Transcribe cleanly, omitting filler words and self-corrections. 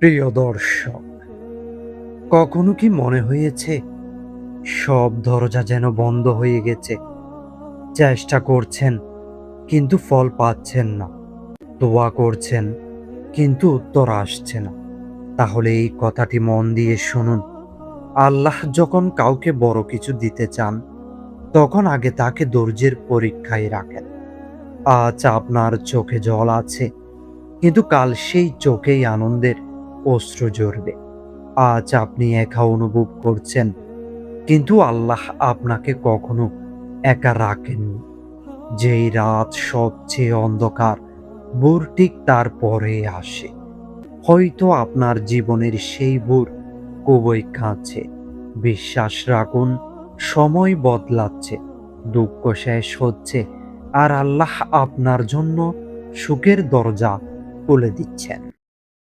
প্রিয় দর্শক, কখনো কি মনে হয়েছে সব দরজা যেন বন্ধ হয়ে গেছে? চেষ্টা করছেন কিন্তু ফল পাচ্ছেন না, দোয়া করছেন কিন্তু উত্তর আসছে না। তাহলে এই কথাটি মন দিয়ে শুনুন। আল্লাহ যখন কাউকে বড় কিছু দিতে চান, তখন আগে তাকে ধৈর্যের পরীক্ষায় রাখেন। আজ আপনার চোখে জল আছে, কিন্তু কাল সেই চোখেই আনন্দের অশ্রু ঝরবে। আজ আপনি একা অনুভব করছেন, কিন্তু আল্লাহ আপনাকে কখনো একা রাখেননি। যেই রাত সবচেয়ে অন্ধকার, ভোর ঠিক তারপরে আসে। হয়তো আপনার জীবনের সেই ভোর খুবই কাছে। বিশ্বাস রাখুন, সময় বদলাচ্ছে, দুঃখ শেষ হচ্ছে, আর আল্লাহ আপনার জন্য সুখের দরজা খুলে দিচ্ছেন।